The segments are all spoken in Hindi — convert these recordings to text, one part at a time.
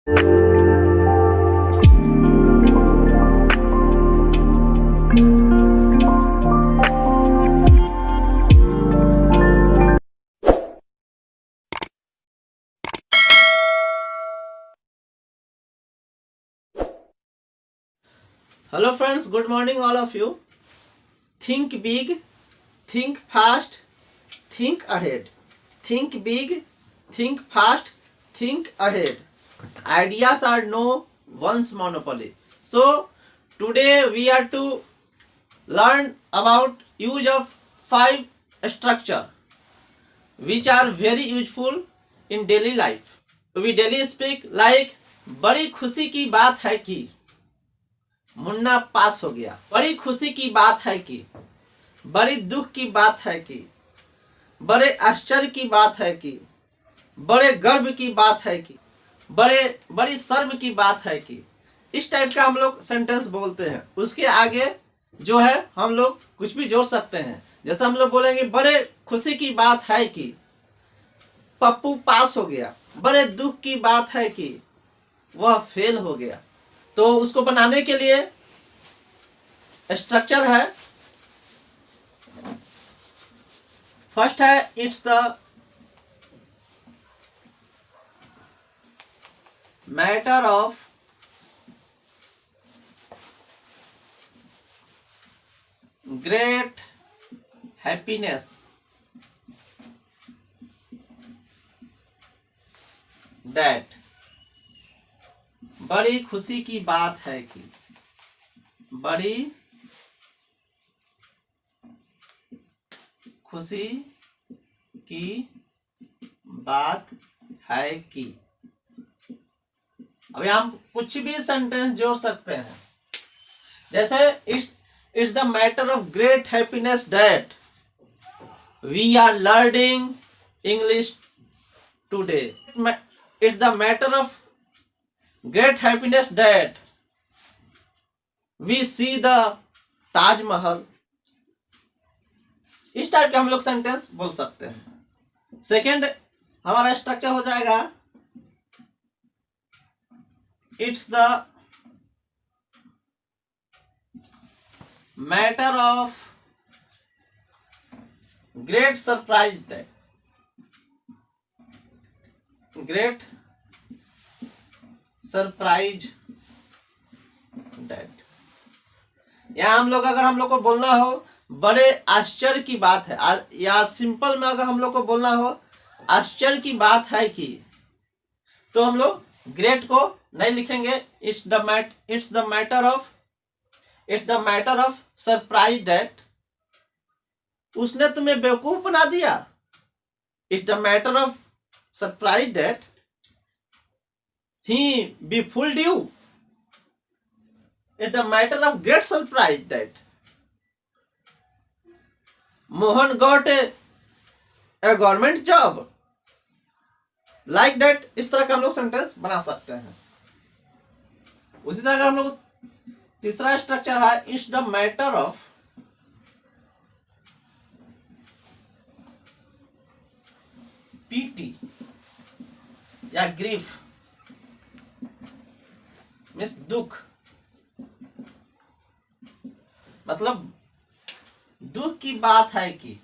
Hello friends, good morning all of you. Think big, think fast, think ahead. Think big, think fast, think ahead. Ideas are no one's monopoly. So today we are to learn about use of 5 structure which are very useful in daily life. We daily speak like बड़ी खुशी की बात है कि मुन्ना पास हो गया, बड़ी खुशी की बात है कि, बड़ी दुख की बात है कि, बड़े आश्चर्य की बात है कि, बड़े गर्व की बात है कि, बड़ी शर्म की बात है कि, इस टाइप का हम लोग सेंटेंस बोलते हैं। उसके आगे जो है हम लोग कुछ भी जोड़ सकते हैं। जैसे हम लोग बोलेंगे बड़े खुशी की बात है कि पप्पू पास हो गया, बड़े दुख की बात है कि वह फेल हो गया। तो उसको बनाने के लिए स्ट्रक्चर है, फर्स्ट है it's the matter of great happiness that, बड़ी खुशी की बात है कि, बड़ी खुशी की बात है कि। अभी हम कुछ भी सेंटेंस जोड़ सकते हैं। जैसे it's the matter of great happiness that we are learning English today. It's the matter of great happiness that we see the Taj Mahal. इस टाइप के हम लोग सेंटेंस बोल सकते हैं। सेकेंड हमारा स्ट्रक्चर हो जाएगा it's the matter of great surprise that, great surprise that. यहाँ हम लोग अगर हम लोग को बोलना हो बड़े आश्चर्य की बात है, या सिंपल में अगर हम लोग को बोलना हो आश्चर्य की बात है कि, तो हम लोग ग्रेट को नहीं लिखेंगे, it's the matter of surprise that उसने तुम्हें बेवकूफ बना दिया। It's the matter of surprise that he befooled you. It's the matter of great surprise that Mohan got a government job. Like that, इस तरह का हम लोग सेंटेंस बना सकते हैं। उसी तरह का हम लोग तीसरा स्ट्रक्चर है it's the matter of PT या ग्रीफ, मीन्स दुख, मतलब दुख की बात है कि,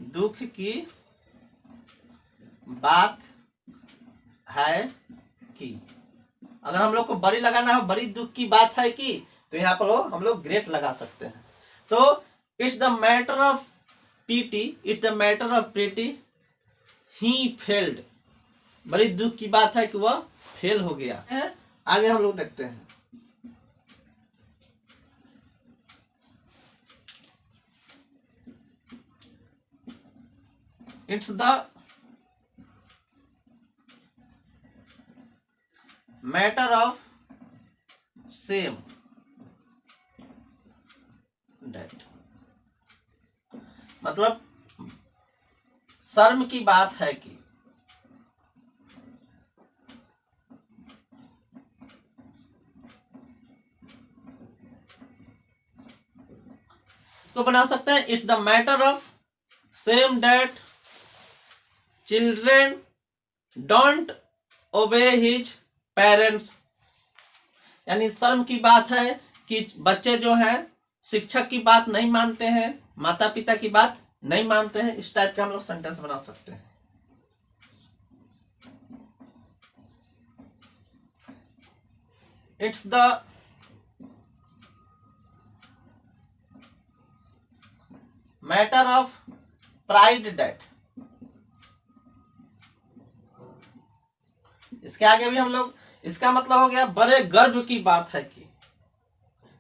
दुख की बात है कि। अगर हम लोग को बड़ी लगाना हो, बड़ी दुख की बात है कि, तो यहाँ पर हम लोग ग्रेट लगा सकते हैं। तो it's the matter of PT, it's the matter of PT he failed, बड़ी दुख की बात है कि वह फेल हो गया है। आगे हम लोग देखते हैं it's the matter of shame that, मतलब शर्म की बात है कि, इसको बना सकते हैं it's the matter of shame that children don't obey his parents, यानी शर्म की बात है कि बच्चे जो हैं शिक्षक की बात नहीं मानते हैं, माता पिता की बात नहीं मानते हैं। इस टाइप का हम लोग सेंटेंस बना सकते हैं। It's the matter of pride that, इसके आगे भी हम लोग, इसका मतलब हो गया बड़े गर्व की बात है कि,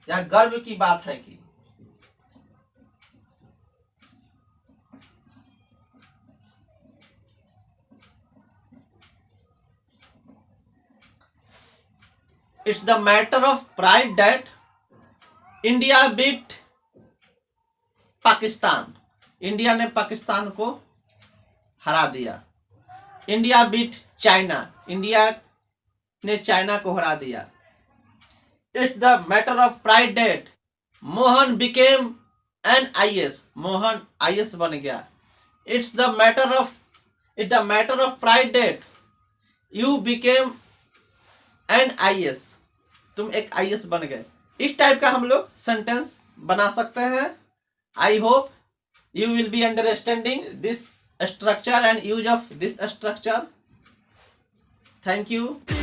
या गर्व की बात है कि। It's the matter of pride that India beat Pakistan, India ने पाकिस्तान को हरा दिया। इंडिया बीट चाइना, इंडिया ने चाइना को हरा दिया। It's the matter of pride that Mohan became an IAS, Mohan IAS बन गया। It's the matter of pride that you became an IAS, तुम एक आईएएस बन गए। इस टाइप का हम लोग सेंटेंस बना सकते हैं। I hope you will be understanding this structure and use of this structure. Thank you.